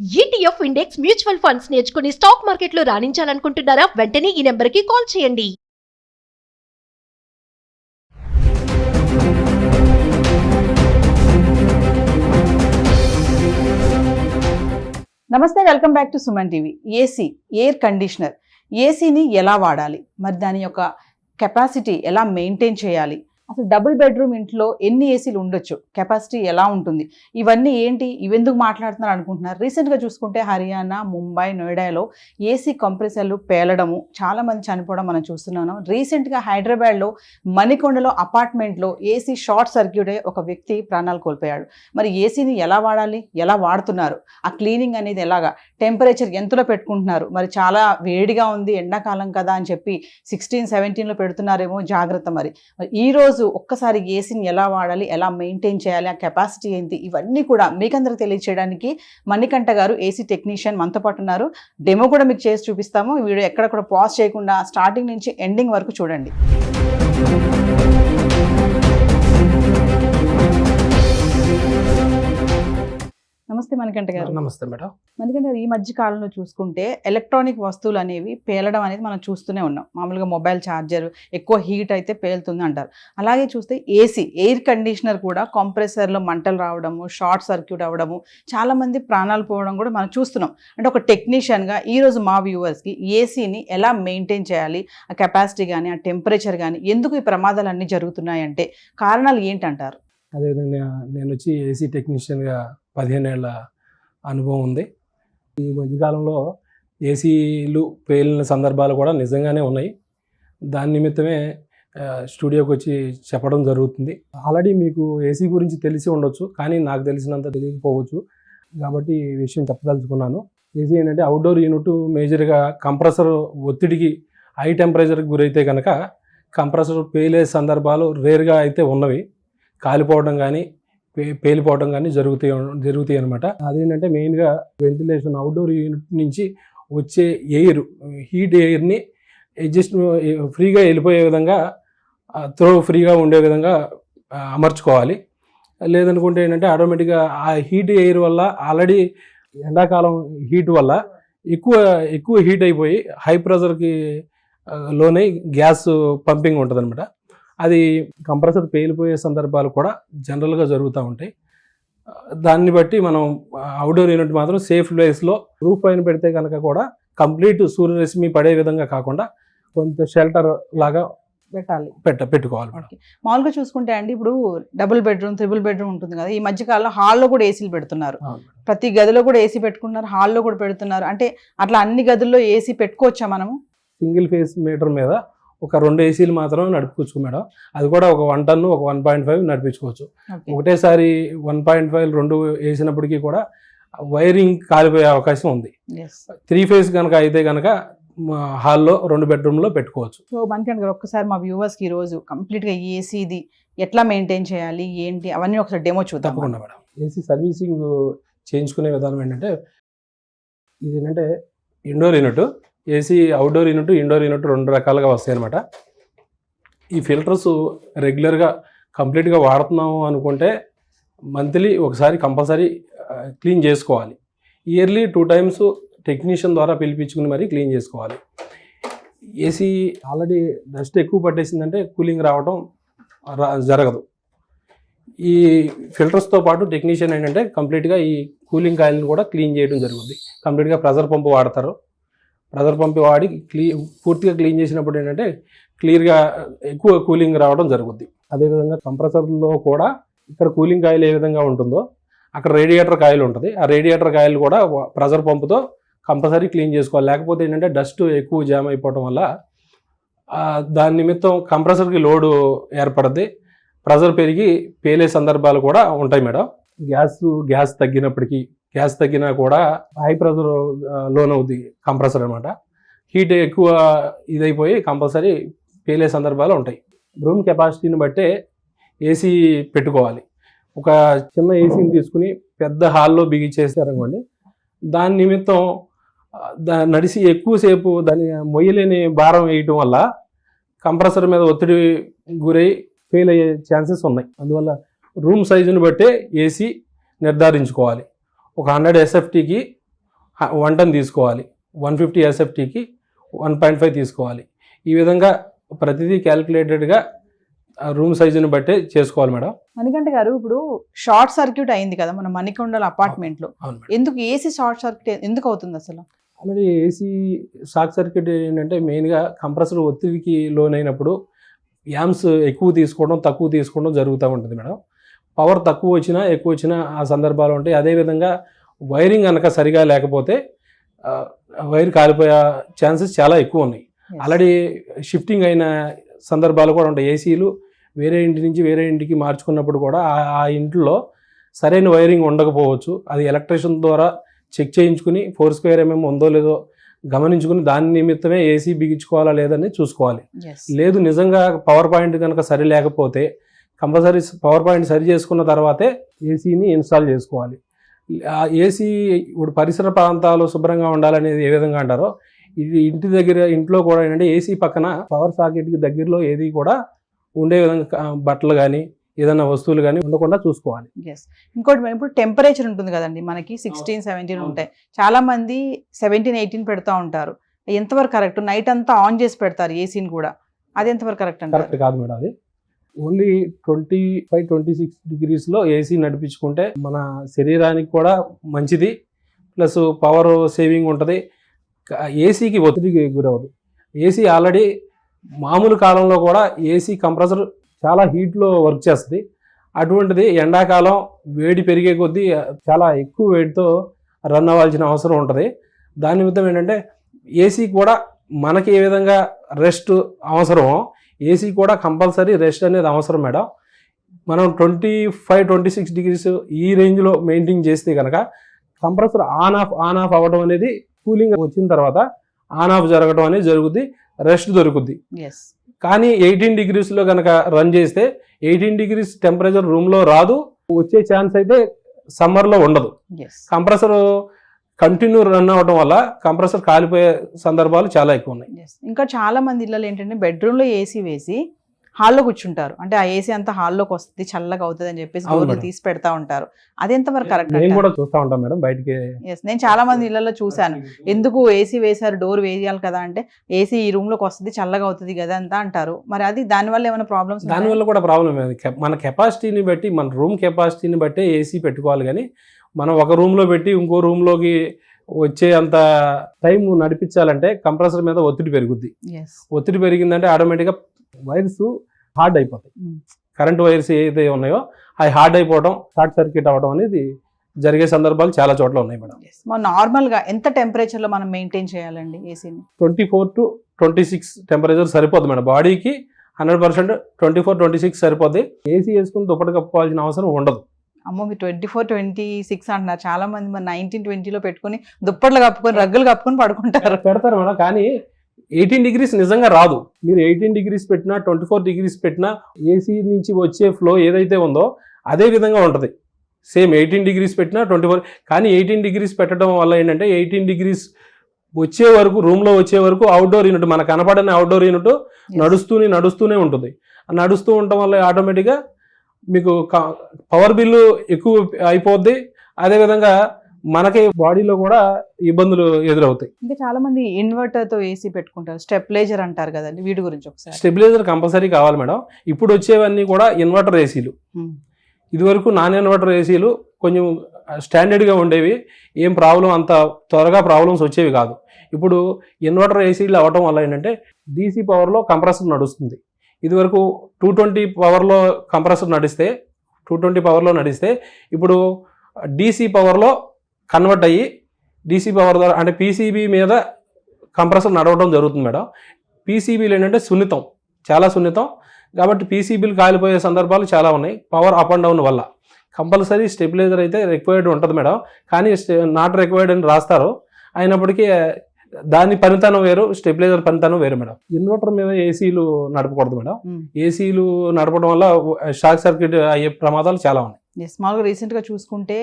ETF index mutual funds నేర్చుకుని stock మార్కెట్లో రాణించాలనుకుంటున్నారా? వెంటనే ఈ నెంబర్కి కాల్ చేయండి. నమస్తే, welcome back to Suman TV. AC, air conditioner, ఏసీని ఎలా వాడాలి, మరి దాని యొక్క కెపాసిటీ ఎలా మెయింటైన్ చేయాలి, అసలు డబుల్ బెడ్రూమ్ ఇంట్లో ఎన్ని ఏసీలు ఉండొచ్చు, కెపాసిటీ ఎలా ఉంటుంది, ఇవన్నీ ఏంటి, ఇవెందుకు మాట్లాడుతున్నారు అనుకుంటున్నారు. రీసెంట్గా చూసుకుంటే హర్యానా, ముంబై, నోయిడాలో ఏసీ కంప్రెసర్లు పేలడము, చాలామంది చనిపోవడం మనం చూస్తున్నాము. రీసెంట్గా హైదరాబాద్లో మణికొండలో అపార్ట్మెంట్లో ఏసీ షార్ట్ సర్క్యూట్ అయ్యి ఒక వ్యక్తి ప్రాణాలు కోల్పోయాడు. మరి ఏసీని ఎలా వాడాలి, ఎలా వాడుతున్నారు, ఆ క్లీనింగ్ అనేది ఎలాగా, టెంపరేచర్ ఎంతలో పెట్టుకుంటున్నారు, మరి చాలా వేడిగా ఉంది ఎండాకాలం కదా అని చెప్పి 16-17లో పెడుతున్నారేమో, జాగ్రత్త. మరి ఈరోజు ఒక్కసారి ఏసీని ఎలా వాడాలి, ఎలా మెయింటైన్ చేయాలి, ఆ కెపాసిటీ ఏంటి, ఇవన్నీ కూడా మీకందరికి తెలియచేయడానికి మణికంఠ గారు ఏసీ టెక్నీషియన్ మనతో పాటు ఉన్నారు. డెమో కూడా మీకు చేసి చూపిస్తాము. ఈ వీడియో ఎక్కడ కూడా పాజ్ చేయకుండా స్టార్టింగ్ నుంచి ఎండింగ్ వరకు చూడండి. నమస్తే మణికంఠ గారు. నమస్తే మేడం. మణికంఠ గారు, ఈ మధ్య కాలంలో చూసుకుంటే ఎలక్ట్రానిక్ వస్తువులు అనేవి పేలడం అనేది మనం చూస్తూనే ఉన్నాం. మామూలుగా మొబైల్ ఛార్జర్ ఎక్కువ హీట్ అయితే పేలుతుంది అంటారు. అలాగే చూస్తే ఏసీ, ఎయిర్ కండిషనర్ కూడా కంప్రెసర్లో మంటలు రావడము, షార్ట్ సర్క్యూట్ అవ్వడము, చాలామంది ప్రాణాలు పోవడం కూడా మనం చూస్తున్నాం. అంటే ఒక టెక్నీషియన్గా ఈరోజు మా వ్యూవర్స్కి ఏసీని ఎలా మెయింటైన్ చేయాలి, ఆ కెపాసిటీ కానీ, ఆ టెంపరేచర్ కానీ, ఎందుకు ఈ ప్రమాదాలు అన్నీ జరుగుతున్నాయంటే కారణాలు ఏంటంటారు? అదేవిధంగా నేను వచ్చి ఏసీ టెక్నీషియన్గా 15 ఏళ్ళ అనుభవం ఉంది. ఈ మధ్యకాలంలో ఏసీలు పేలిన సందర్భాలు కూడా నిజంగానే ఉన్నాయి. దాని నిమిత్తమే స్టూడియోకి వచ్చి చెప్పడం జరుగుతుంది. ఆల్రెడీ మీకు ఏసీ గురించి తెలిసి ఉండొచ్చు, కానీ నాకు తెలిసినంత తెలియకపోవచ్చు. కాబట్టి ఈ విషయం చెప్పదలుచుకున్నాను. ఏసీ ఏంటంటే అవుట్డోర్ యూనిట్, మేజర్గా కంప్రెసర్ ఒత్తిడికి హై టెంపరేచర్కి గురైతే కనుక కంప్రెసర్ పేలే సందర్భాలు రేర్గా అయితే ఉన్నవి. కాలిపోవడం కానీ పేలిపోవడం కానీ జరుగుతాయి అనమాట. అదేంటంటే మెయిన్గా వెంటిలేషన్, అవుట్డోర్ యూనిట్ నుంచి వచ్చే ఎయిర్, హీట్ ఎయిర్ని అడ్జస్ట్ ఫ్రీగా వెళ్ళిపోయే విధంగా, ఫ్రీగా ఉండే విధంగా అమర్చుకోవాలి. లేదనుకుంటే ఏంటంటే ఆటోమేటిక్గా ఆ హీట్ ఎయిర్ వల్ల, ఆల్రెడీ ఎండాకాలం హీట్ వల్ల ఎక్కువ హీట్ అయిపోయి హై ప్రెషర్కి లోనే గ్యాస్ పంపింగ్ ఉంటుంది అనమాట. అది కంప్రెసర్ పేలిపోయే సందర్భాలు కూడా జనరల్గా జరుగుతూ ఉంటాయి. దాన్ని బట్టి మనం అవుట్డోర్ యూనిట్ మాత్రం సేఫ్ ప్లేస్లో రూఫ్ పైన పెడితే కనుక కూడా కంప్లీట్ సూర్యరశ్మి పడే విధంగా కాకుండా కొంత షెల్టర్ లాగా పెట్టుకోవాలి. మామూలుగా చూసుకుంటే అండి, ఇప్పుడు డబుల్ బెడ్రూమ్, ట్రిపుల్ బెడ్రూమ్ ఉంటుంది కదా, ఈ మధ్యకాలంలో హాల్లో కూడా ఏసీలు పెడుతున్నారు. ప్రతి గదిలో కూడా ఏసీ పెట్టుకుంటున్నారు, హాల్లో కూడా పెడుతున్నారు. అంటే అట్లా అన్ని గదుల్లో ఏసీ పెట్టుకోవచ్చా మనము? సింగిల్ ఫేస్ మీటర్ మీద ఒక 2 ఏసీలు మాత్రమే నడుపుకోవచ్చు మేడం. అది కూడా ఒక 1 టన్ను, ఒక 1.5 నడిపించుకోవచ్చు. ఒకటేసారి 1.5 2 వేసినప్పటికీ కూడా వైరింగ్ కాలిపోయే అవకాశం ఉంది. 3 ఫేజ్ కనుక అయితే కనుక హాల్లో 2 బెడ్రూమ్లో పెట్టుకోవచ్చు. సో మనకి ఒక్కసారి మా వ్యూవర్స్కి ఈరోజు కంప్లీట్గా ఏసీది ఎట్లా మెయింటైన్ చేయాలి, ఏంటి, అవన్నీ ఒకసారి డెమో చూద్దాం. తప్పకుండా మేడం. ఏసీ సర్వీసింగ్ చేయించుకునే విధానం ఏంటంటే, ఇది ఏంటంటే indoor unit, AC outdoor unit, indoor unit 2 రకాలుగా వస్తాయి అనమాట. ఈ ఫిల్టర్స్ రెగ్యులర్గా కంప్లీట్గా వాడుతున్నాము అనుకుంటే మంత్లీ ఒకసారి కంపల్సరీ క్లీన్ చేసుకోవాలి. ఇయర్లీ 2 టైమ్స్ టెక్నీషియన్ ద్వారా పిలిపించుకుని మరీ క్లీన్ చేసుకోవాలి. ఏసీ ఆల్రెడీ డస్ట్ ఎక్కువ పట్టేసిందంటే కూలింగ్ రావడం జరగదు. ఈ ఫిల్టర్స్తో పాటు టెక్నీషియన్ ఏంటంటే కంప్లీట్గా ఈ కూలింగ్ కాయిల్ని కూడా క్లీన్ చేయడం జరుగుతుంది. కంప్లీట్గా ప్రెజర్ పంపు వాడతారు. ప్రెజర్ పంపు వాడి పూర్తిగా క్లీన్ చేసినప్పుడు ఏంటంటే క్లియర్గా ఎక్కువ కూలింగ్ రావడం జరుగుద్ది. అదేవిధంగా కంప్రెసర్లో కూడా ఇక్కడ కూలింగ్ కాయిల్ ఏ విధంగా ఉంటుందో అక్కడ రేడియేటర్ కాయిల్ ఉంటుంది. ఆ రేడియేటర్ కాయిల్ కూడా ప్రెజర్ పంపుతో కంపల్సరీ క్లీన్ చేసుకోవాలి. లేకపోతే ఏంటంటే డస్ట్ ఎక్కువ జామ్ అయిపోవడం వల్ల దాని నిమిత్తం కంప్రెసర్కి లోడ్ ఏర్పడుద్ది. ప్రెజర్ పెరిగి పేలే సందర్భాలు కూడా ఉంటాయి మేడం. గ్యాస్ తగ్గినా కూడా హై ప్రెషర్ లోన్ అవుద్ది కంప్రెసర్ అనమాట. హీట్ ఎక్కువ ఇదైపోయి కంపల్సరీ పేలే సందర్భాలు ఉంటాయి. రూమ్ కెపాసిటీని బట్టే ఏసీ పెట్టుకోవాలి. ఒక చిన్న ఏసీని తీసుకుని పెద్ద హాల్లో బిగించేసారనుకోండి, దాని నిమిత్తం నడిచి ఎక్కువసేపు దాన్ని మొయ్యలేని భారం వేయటం వల్ల కంప్రెసర్ మీద ఒత్తిడి గురై ఫెయిల్ అయ్యే ఛాన్సెస్ ఉన్నాయి. అందువల్ల రూమ్ సైజుని బట్టే ఏసీ నిర్ధారించుకోవాలి. ఒక 100 SFTకి 1 టన్ తీసుకోవాలి, 150 SFTకి 1.5 తీసుకోవాలి. ఈ విధంగా ప్రతిదీ క్యాలిక్యులేటెడ్గా రూమ్ సైజుని బట్టే చేసుకోవాలి మేడం. మణికంఠ గారు, ఇప్పుడు షార్ట్ సర్క్యూట్ అయింది కదా మన మణికొండల అపార్ట్మెంట్లో, అవును మేడం. ఎందుకు ఏసీ షార్ట్ సర్క్యూట్ ఎందుకు అవుతుంది అసలు? ఆల్రెడీ ఏసీ షార్ట్ సర్క్యూట్ ఏంటంటే మెయిన్గా కంప్రెసర్ ఒత్తిడికి లోనైనప్పుడు యామ్స్ ఎక్కువ తీసుకోవడం తక్కువ తీసుకోవడం జరుగుతూ ఉంటుంది మేడం. పవర్ తక్కువ వచ్చినా ఎక్కువ వచ్చినా ఆ సందర్భాలు ఉంటాయి. అదేవిధంగా వైరింగ్ కనుక సరిగా లేకపోతే వైర్ కాలిపోయే ఛాన్సెస్ చాలా ఎక్కువ ఉన్నాయి. ఆల్రెడీ షిఫ్టింగ్ అయిన సందర్భాలు కూడా ఉంటాయి. ఏసీలు వేరే ఇంటి నుంచి వేరే ఇంటికి మార్చుకున్నప్పుడు కూడా ఆ ఇంట్లో సరైన వైరింగ్ ఉండకపోవచ్చు. అది ఎలక్ట్రీషియన్ ద్వారా చెక్ చేయించుకుని 4 స్క్వేర్ mm ఉందో లేదో గమనించుకుని దాని నిమిత్తమే ఏసీ బిగించుకోవాలా లేదని చూసుకోవాలి. లేదు నిజంగా పవర్ పాయింట్ కనుక సరి లేకపోతే కంపల్సరీ పవర్ పాయింట్ సరి చేసుకున్న తర్వాతే ఏసీని ఇన్స్టాల్ చేసుకోవాలి. ఏసీ ఇప్పుడు పరిసర ప్రాంతాలు శుభ్రంగా ఉండాలనేది ఏ విధంగా అంటారో ఇది ఇంట్లో కూడా ఏంటంటే ఏసీ పక్కన పవర్ సాకెట్కి దగ్గరలో ఏది కూడా ఉండే విధంగా బట్టలు కానీ ఏదైనా వస్తువులు కానీ ఉండకుండా చూసుకోవాలి. ఇంకోటి ఇప్పుడు టెంపరేచర్ ఉంటుంది కదండి, మనకి 16, 17 ఉంటాయి. చాలా మంది 17, 18 పెడతా ఉంటారు. ఎంతవరకు కరెక్ట్? నైట్ అంతా ఆన్ చేసి పెడతారు ఏసీని కూడా, అది ఎంతవరకు కరెక్ట్ అంటారు? కరెక్ట్ కాదు మేడం. అది ఓన్లీ 25, 26 degreesలో ఏసీ నడిపించుకుంటే మన శరీరానికి కూడా మంచిది, ప్లస్ పవర్ సేవింగ్ ఉంటుంది. ఏసీకి ఒత్తిడికి గురవదు. ఏసీ ఆల్రెడీ మామూలు కాలంలో కూడా ఏసీ కంప్రెసర్ చాలా హీట్లో వర్క్ చేస్తుంది. అటువంటిది ఎండాకాలం వేడి పెరిగే కొద్దీ చాలా ఎక్కువ వేడితో రన్ అవ్వాల్సిన అవసరం ఉంటుంది. దాని నిమిత్తం ఏంటంటే ఏసీ కూడా మనకి ఏ విధంగా రెస్ట్ అవసరమో ఏసీ కూడా కంపల్సరీ రెస్ట్ అనేది అవసరం మేడం. మనం 25, 26 degrees ఈ రేంజ్లో మెయింటైన్ చేస్తే కనుక కంప్రెసర్ ఆన్ ఆఫ్ అవ్వడం అనేది కూలింగ్ వచ్చిన తర్వాత ఆన్ ఆఫ్ జరగడం అనేది జరుగుద్ది, రెస్ట్ దొరుకుద్ది. కానీ 18 degreesలో కనుక రన్ చేస్తే 18 degrees టెంపరేచర్ రూమ్లో రాదు, వచ్చే ఛాన్స్ అయితే సమ్మర్లో ఉండదు. కంప్రెసర్ కంటిన్యూ రన్ అవ్వడం వల్ల కంప్రెసర్ కాలిపోయే సందర్భాలు చాలా ఎక్కువ ఉన్నాయి. ఇంకా చాలా మంది ఇళ్ళలో ఏంటంటే బెడ్రూమ్లో ఏసీ వేసి హాల్లో కూర్చుంటారు. అంటే ఆ ఏసీ అంతా హాల్లోకి వస్తుంది, చల్లగా అవుతుంది అని చెప్పేసి డోర్లు తీసి పెడతా ఉంటారు. అది ఎంతవరకు కరెక్ట్? నేను కూడా చూస్తూ ఉంటాం మేడం బయటికి. నేను చాలా మంది ఇళ్లలో చూశాను. ఎందుకు ఏసీ వేశారు, డోర్ వేయాలి కదా అంటే ఏసీ ఈ రూమ్ లోకి వస్తుంది, చల్లగా అవుతుంది కదా అంతా అంటారు. మరి అది దానివల్ల ఏమైనా ప్రాబ్లమ్స్? దానివల్ల కూడా ప్రాబ్లం. మన కెపాసిటీని బట్టి, మన రూమ్ కెపాసిటీని బట్టే ఏసీ పెట్టుకోవాలి. కానీ మనం ఒక రూమ్లో పెట్టి ఇంకో రూమ్లోకి వచ్చే అంత టైం నడిపించాలంటే కంప్రెసర్ మీద ఒత్తిడి పెరుగుద్ది. ఒత్తిడి పెరిగిందంటే ఆటోమేటిక్గా వైర్స్ హార్డ్ అయిపోతాయి. కరెంట్ వైర్స్ ఏదైతే ఉన్నాయో అవి హార్డ్ అయిపోవడం, షార్ట్ సర్క్యూట్ అవ్వడం అనేది జరిగే సందర్భాలు చాలా చోట్ల ఉన్నాయి మేడం. నార్మల్గా ఎంత టెంపరేచర్లో మనం మెయింటైన్ చేయాలండి ఏసీని? 24 to 26 టెంపరేచర్ సరిపోద్ది మేడం. బాడీకి 100% 24, 26 సరిపోద్ది. ఏసీ వేసుకుని దుప్పటి కప్పుకోవాల్సిన అవసరం ఉండదు. అమ్మో, మీరు 24, 26 అంటున్నారు. చాలా మంది మరి 19, 20లో పెట్టుకుని దుప్పట్లు కప్పుకొని రగ్గులు కప్పుకొని పడుకుంటారు. పెడతారు మేడం, కానీ 18 degrees నిజంగా రాదు. మీరు 18 degrees పెట్టినా 24 degrees పెట్టినా ఏసీ నుంచి వచ్చే ఫ్లో ఏదైతే ఉందో అదే విధంగా ఉంటుంది. సేమ్ 18 degrees పెట్టినా 24. కానీ 18 degrees పెట్టడం వల్ల ఏంటంటే 18 degrees వచ్చే వరకు, రూమ్లో వచ్చే వరకు అవుట్డోర్ యూనిట్, మనకు కనపడని అవుట్డోర్ యూనిట్ నడుస్తూనే ఉంటుంది. నడుస్తూ ఉండటం వల్ల ఆటోమేటిక్గా మీకు పవర్ బిల్లు ఎక్కువ అయిపోద్ది. అదేవిధంగా మనకి బాడీలో కూడా ఇబ్బందులు ఎదురవుతాయి. ఇంకా చాలా మంది ఇన్వర్టర్ తో ఏసీ పెట్టుకుంటారు, స్టెబిలైజర్ అంటారు కదండి, వీటి గురించి ఒకసారి. స్టెబిలైజర్ కంపల్సరీ కావాలి మేడం. ఇప్పుడు వచ్చేవన్నీ కూడా ఇన్వర్టర్ ఏసీలు. ఇదివరకు నాన్ ఇన్వర్టర్ ఏసీలు కొంచెం స్టాండర్డ్గా ఉండేవి, ఏం ప్రాబ్లం అంత త్వరగా ప్రాబ్లమ్స్ వచ్చేవి కాదు. ఇప్పుడు ఇన్వర్టర్ ఏసీలు అవ్వటం వల్ల ఏంటంటే డీసీ పవర్లో కంప్రెసర్ నడుస్తుంది. ఇదివరకు 220 పవర్లో కంప్రెసర్ నడిస్తే 220 పవర్లో నడిస్తే ఇప్పుడు డీసీ పవర్లో కన్వర్ట్ అయ్యి డీసీ పవర్ ద్వారా, అంటే పీసీబీ మీద కంప్రెసర్ నడవడం జరుగుతుంది మేడం. పీసీబీలు ఏంటంటే సున్నితం, చాలా సున్నితం కాబట్టి పీసీబీలు కాలిపోయే సందర్భాలు చాలా ఉన్నాయి పవర్ అప్ అండ్ డౌన్ వల్ల. కంపల్సరీ స్టెబిలైజర్ అయితే రిక్వైర్డ్ ఉంటుంది మేడం, కానీ నాట్ రిక్వైర్డ్ అని రాస్తారు. అయినప్పటికీ దాని పనితనం వేరు, స్టెబిలైజర్ పనితనం వేరు మేడం. ఇన్వర్టర్ మీద ఏసీలు నడపకూడదు మేడం. ఏసీలు నడపడం వల్ల షార్ట్ సర్క్యూట్ అయ్యే ప్రమాదాలు చాలా ఉన్నాయి. స్మాల్గా రీసెంట్గా చూసుకుంటే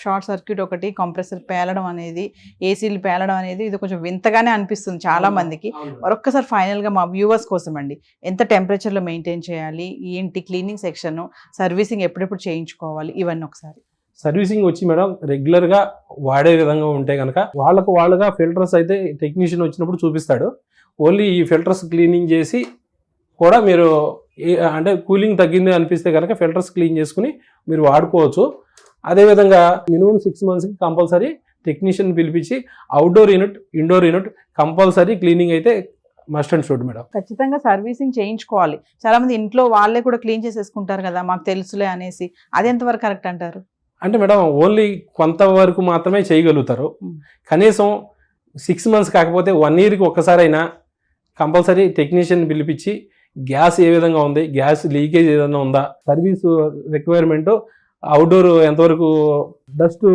షార్ట్ సర్క్యూట్ ఒకటి, కంప్రెసర్ పేలడం అనేది, ఏసీలు పేలడం అనేది ఇది కొంచెం వింతగానే అనిపిస్తుంది చాలా మందికి. మరొక్కసారి ఫైనల్గా మా వ్యూవర్స్ కోసం అండి, ఎంత టెంపరేచర్లో మెయింటైన్ చేయాలి, ఏంటి క్లీనింగ్ సెక్షన్, సర్వీసింగ్ ఎప్పుడెప్పుడు చేయించుకోవాలి, ఇవన్నీ ఒకసారి. సర్వీసింగ్ వచ్చి మేడం రెగ్యులర్గా వాడే విధంగా ఉంటే కనుక వాళ్ళుగా ఫిల్టర్స్ అయితే టెక్నీషియన్ వచ్చినప్పుడు చూపిస్తాడు. ఓన్లీ ఈ ఫిల్టర్స్ క్లీనింగ్ చేసి కూడా మీరు అంటే కూలింగ్ తగ్గింది అనిపిస్తే కనుక ఫిల్టర్స్ క్లీన్ చేసుకుని మీరు వాడుకోవచ్చు. అదేవిధంగా మినిమం 6 monthsకి కంపల్సరీ టెక్నీషియన్ పిలిపించి outdoor unit, indoor unit compulsory cleaning అయితే మస్ట్ అండ్ షుడ్ మేడం. ఖచ్చితంగా సర్వీసింగ్ చేయించుకోవాలి. చాలా మంది ఇంట్లో వాళ్ళే కూడా క్లీన్ చేసేసుకుంటారు కదా, మాకు తెలుసులే అనేసి. అది ఎంతవరకు కరెక్ట్ అంటారు? అంటే మేడం ఓన్లీ కొంతవరకు మాత్రమే చేయగలుగుతారు. కనీసం 6 months కాకపోతే 1 yearకి ఒక్కసారైనా కంపల్సరీ టెక్నీషియన్ పిలిపించి గ్యాస్ ఏ విధంగా ఉంది, గ్యాస్ లీకేజ్ ఏదైనా ఉందా, సర్వీస్ రిక్వైర్మెంట్, అవుట్డోర్ ఎంతవరకు డస్ట్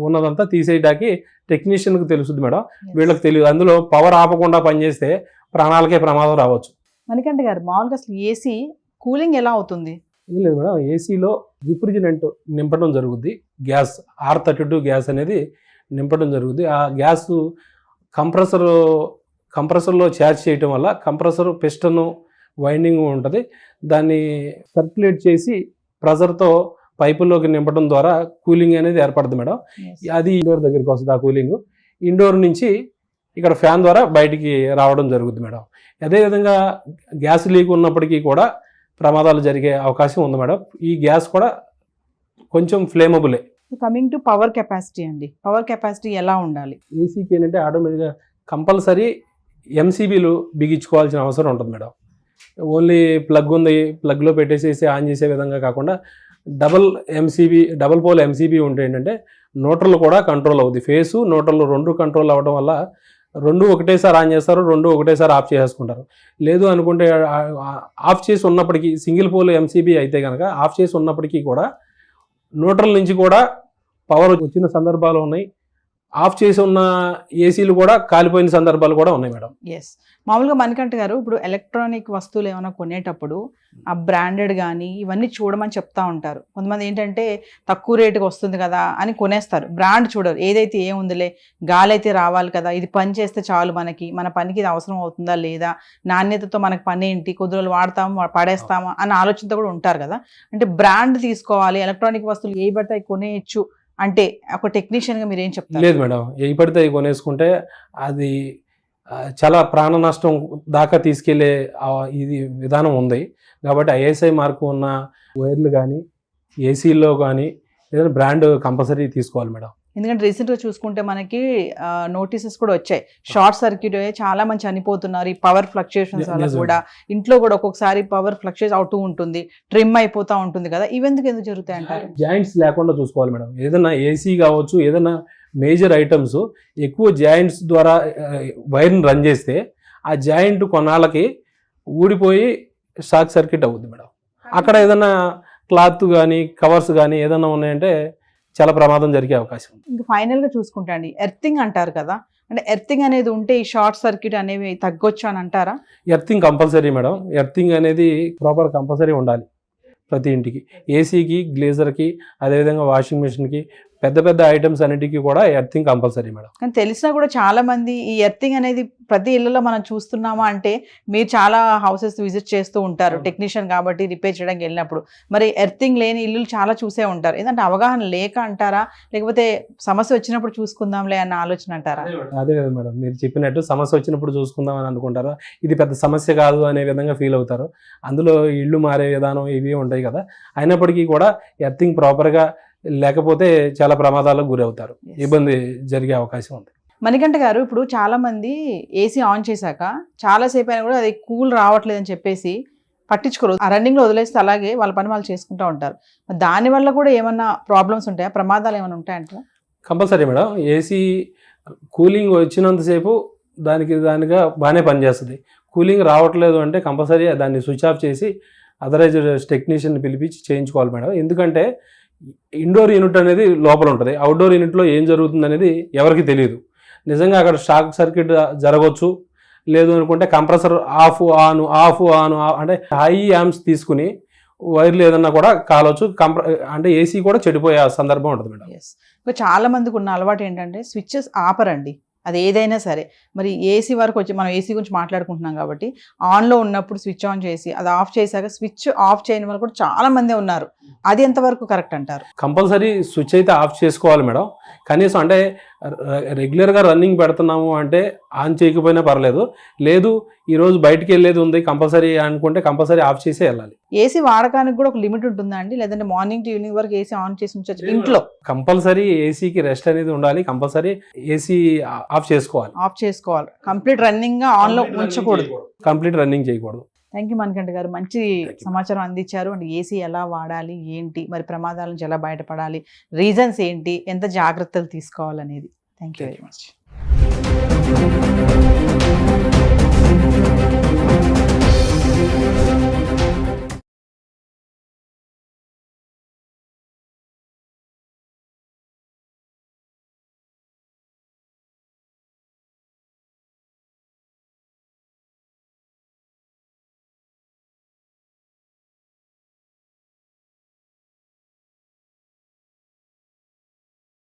ఉన్నదంతా తీసేయడానికి టెక్నీషియన్కి తెలుస్తుంది మేడం. వీళ్ళకి తెలియదు. అందులో పవర్ ఆపకుండా పనిచేస్తే ప్రాణాలకే ప్రమాదం రావచ్చు. మణికంఠ గారు, మామూలుగా అసలు ఏసీ కూలింగ్ ఎలా అవుతుంది? ఏం లేదు మేడం, ఏసీలో రిఫ్రిజిరెంట్ నింపడం జరుగుద్ది. గ్యాస్ R32 గ్యాస్ అనేది నింపడం జరుగుద్ది. ఆ గ్యాస్ కంప్రెసర్లో ఛార్జ్ చేయటం వల్ల కంప్రెసర్ పిస్టన్ వైండింగ్ ఉంటుంది. దాన్ని సర్క్యులేట్ చేసి ప్రెజర్తో పైపుల్లోకి నింపడం ద్వారా కూలింగ్ అనేది ఏర్పడుతుంది మేడం. అది ఇండోర్ దగ్గరికి వస్తుంది. ఆ కూలింగ్ ఇండోర్ నుంచి ఇక్కడ ఫ్యాన్ ద్వారా బయటికి రావడం జరుగుతుంది మేడం. అదేవిధంగా గ్యాస్ లీక్ ఉన్నప్పటికీ కూడా ప్రమాదాలు జరిగే అవకాశం ఉంది మేడం. ఈ గ్యాస్ కూడా కొంచెం ఫ్లేమబులే. కమింగ్ టు పవర్ కెపాసిటీ అండి, పవర్ కెపాసిటీ ఎలా ఉండాలి? ఏసీకి ఏంటంటే ఆటోమేటిక్గా కంపల్సరీ ఎంసీబీలు బిగించుకోవాల్సిన అవసరం ఉంటుంది మేడం. ఓన్లీ ప్లగ్ ఉంది, ప్లగ్లో పెట్టేసేసి ఆన్ చేసే విధంగా కాకుండా డబల్ పోల్ ఎంసీబీ ఉంటే ఏంటంటే న్యూట్రల్ కూడా కంట్రోల్ అవుతుంది. ఫేసు న్యూట్రల్ 2 కంట్రోల్ అవ్వడం వల్ల 2 ఒకటేసారి ఆన్ చేస్తారు, 2 ఒకటేసారి ఆఫ్ చేసుకుంటారు. లేదు అనుకుంటే ఆఫ్ చేసి ఉన్నప్పటికీ సింగిల్ పోల్ ఎంసీబీ అయితే కనుక ఆఫ్ చేసి ఉన్నప్పటికీ కూడా న్యూట్రల్ నుంచి కూడా పవర్ వచ్చిన సందర్భాలు ఉన్నాయి. ఆఫ్ చేసి ఉన్న ఏసీలు కూడా కాలిపోయిన సందర్భాలు కూడా ఉన్నాయి మేడం. ఎస్, మామూలుగా మణికంఠ గారు, ఇప్పుడు ఎలక్ట్రానిక్ వస్తువులు ఏమైనా కొనేటప్పుడు ఆ బ్రాండెడ్ కానీ ఇవన్నీ చూడమని చెప్తా ఉంటారు. కొంతమంది ఏంటంటే తక్కువ రేటుకి వస్తుంది కదా అని కొనేస్తారు, బ్రాండ్ చూడరు. ఏదైతే ఏముందిలే, గాలి అయితే రావాలి కదా, ఇది పని చేస్తే చాలు, మన పనికి ఇది అవసరం అవుతుందా లేదా, నాణ్యతతో మనకు పని ఏంటి, కొద్ది రోజులు వాడతాము పడేస్తామా అన్న ఆలోచనతో కూడా ఉంటారు కదా. అంటే బ్రాండ్ తీసుకోవాలి, ఎలక్ట్రానిక్ వస్తువులు ఏ పడితే అవి కొనేయచ్చు అంటే ఒక టెక్నీషియన్గా మీరు ఏం చెప్తారు? లేదు మేడం, ఏ పడితే అవి కొనేసుకుంటే అది చాలా ప్రాణ నష్టం దాకా తీసుకెళ్లే ఇది విధానం ఉంది. కాబట్టి ఐఎస్ఐ మార్కు ఉన్న వైర్లు కానీ ఏసీల్లో కానీ ఏదైనా బ్రాండ్ కంపల్సరీ తీసుకోవాలి మేడం. ఎందుకంటే రీసెంట్గా చూసుకుంటే మనకి నోటీసెస్ కూడా వచ్చాయి, షార్ట్ సర్క్యూట్ చాలా మంది చనిపోతున్నారు ఈ పవర్ ఫ్లక్చుయేషన్స్ వల్ల కూడా. ఇంట్లో కూడా ఒక్కొక్కసారి పవర్ ఫ్లక్చుయేట్ అవుతూ ఉంటుంది, ట్రిమ్ అయిపోతూ ఉంటుంది కదా, ఇవెందుకు జరుగుతాయి అంటారు? జాయింట్స్ లేకుండా చూసుకోవాలి మేడం. ఏదైనా ఏసీ కావచ్చు, ఏదైనా మేజర్ ఐటమ్స్ ఎక్కువ జాయింట్స్ ద్వారా వైర్ని రన్ చేస్తే ఆ జాయింట్ కొన్నాళ్ళకి ఊడిపోయి షార్ట్ సర్క్యూట్ అవుతుంది మేడం. అక్కడ ఏదైనా క్లాత్ కానీ కవర్స్ కానీ ఏదైనా ఉన్నాయంటే చాలా ప్రమాదం జరిగే అవకాశం ఉంది. ఇంకా ఫైనల్గా చూసుకుంటా అండి, ఎర్తింగ్ అంటారు కదా, అంటే ఎర్తింగ్ అనేది ఉంటే ఈ షార్ట్ సర్క్యూట్ అనేవి తగ్గొచ్చు అని అంటారా? Earthing compulsory madam. ఎర్తింగ్ అనేది ప్రాపర్ కంపల్సరీ ఉండాలి ప్రతి ఇంటికి. ఏసీకి, గ్లేజర్కి, అదేవిధంగా వాషింగ్ మిషన్కి, పెద్ద పెద్ద ఐటమ్స్ అన్నిటికీ కూడా ఎర్తింగ్ కంపల్సరీ మేడం. కానీ తెలిసినా కూడా చాలా మంది ఈ ఎర్తింగ్ అనేది ప్రతి ఇళ్లలో మనం చూస్తున్నామా అంటే, మీరు చాలా హౌసెస్ విజిట్ చేస్తూ ఉంటారు టెక్నీషియన్ కాబట్టి రిపేర్ చేయడానికి వెళ్ళినప్పుడు, మరి ఎర్తింగ్ లేని ఇల్లు చాలా చూసే ఉంటారు. ఏదంటే అవగాహన లేక అంటారా, లేకపోతే సమస్య వచ్చినప్పుడు చూసుకుందాంలే అన్న ఆలోచన అంటారా? అదే కదా మేడం, మీరు చెప్పినట్టు సమస్య వచ్చినప్పుడు చూసుకుందాం అని అనుకుంటారు. ఇది పెద్ద సమస్య కాదు అనే విధంగా ఫీల్ అవుతారు. అందులో ఇళ్ళు మారే విధానం ఇవి ఉంటాయి కదా. అయినప్పటికీ కూడా ఎర్తింగ్ ప్రాపర్గా లేకపోతే చాలా ప్రమాదాలకు గురవుతారు, ఇబ్బంది జరిగే అవకాశం ఉంది. మణికంఠ గారు, ఇప్పుడు చాలా మంది ఏసీ ఆన్ చేశాక చాలాసేపు అయినా కూడా అది కూల్ రావట్లేదని చెప్పేసి పట్టించుకోరు, ఆ రన్నింగ్లో వదిలేస్తే అలాగే వాళ్ళ పని వాళ్ళు చేసుకుంటూ ఉంటారు. దానివల్ల కూడా ఏమన్నా ప్రాబ్లమ్స్ ఉంటాయా, ప్రమాదాలు ఏమైనా ఉంటాయంటారా? Compulsory madam. ఏసీ కూలింగ్ వచ్చినంతసేపు దానిగా బాగానే పనిచేస్తుంది. కూలింగ్ రావట్లేదు అంటే కంపల్సరీ దాన్ని స్విచ్ ఆఫ్ చేసి అదరైజ్డ్ టెక్నీషియన్ పిలిపించి చేయించుకోవాలి మేడం. ఎందుకంటే ఇండోర్ యూనిట్ అనేది లోపల ఉంటుంది, అవుట్డోర్ యూనిట్లో ఏం జరుగుతుంది అనేది ఎవరికి తెలియదు. నిజంగా అక్కడ షార్ట్ సర్క్యూట్ జరగవచ్చు. లేదు అనుకుంటే కంప్రెసర్ ఆఫ్ ఆన్ అంటే హై యాంప్స్ తీసుకుని వైర్లు ఏదన్నా కూడా కాలవచ్చు. అంటే ఏసీ కూడా చెడిపోయే సందర్భం ఉంటుంది మేడం. చాలా మందికి ఉన్న అలవాటు ఏంటంటే స్విచ్చెస్ ఆపరండి, అది ఏదైనా సరే. మరి ఏసీ వరకు వచ్చి మనం ఏసీ గురించి మాట్లాడుకుంటున్నాం కాబట్టి ఆన్లో ఉన్నప్పుడు స్విచ్ ఆన్ చేసి అది ఆఫ్ చేశాక స్విచ్ ఆఫ్ చేయని వాళ్ళు కూడా చాలా మంది ఉన్నారు. అది ఎంతవరకు కరెక్ట్ అంటారు? కంపల్సరీ స్విచ్ అయితే ఆఫ్ చేసుకోవాలి మేడం. కనీసం అంటే రెగ్యులర్గా రన్నింగ్ పెడుతున్నాము అంటే ఆన్ చేయకపోయినా పర్లేదు, లేదు ఈరోజు బయటికి వెళ్ళేది ఉంది కంపల్సరీ అనుకుంటే కంపల్సరీ ఆఫ్ చేసే వెళ్ళాలి. ఏసీ వాడకానికి కూడా ఒక లిమిట్ ఉంటుందా అండి, లేదంటే మార్నింగ్ టు ఈవినింగ్ వరకు ఏసీ ఆన్ చేసి ఉంచొచ్చు ఇంట్లో? కంపల్సరీ ఏసీకి రెస్ట్ అనేది ఉండాలి, కంపల్సరీ ఏసీ ఆఫ్ చేసుకోవాలి. ఆఫ్ చేసుకోవాలి, కంప్లీట్ రన్నింగ్ గా ఆన్ లో ఉంచకూడదు, కంప్లీట్ రన్నింగ్ చేయకూడదు. థ్యాంక్ యూ మణికంఠ గారు, మంచి సమాచారం అందించారు. అండ్ ఏసీ ఎలా వాడాలి ఏంటి, మరి ప్రమాదాల నుంచి ఎలా బయటపడాలి, రీజన్స్ ఏంటి, ఎంత జాగ్రత్తలు తీసుకోవాలనేది. Thank you very much.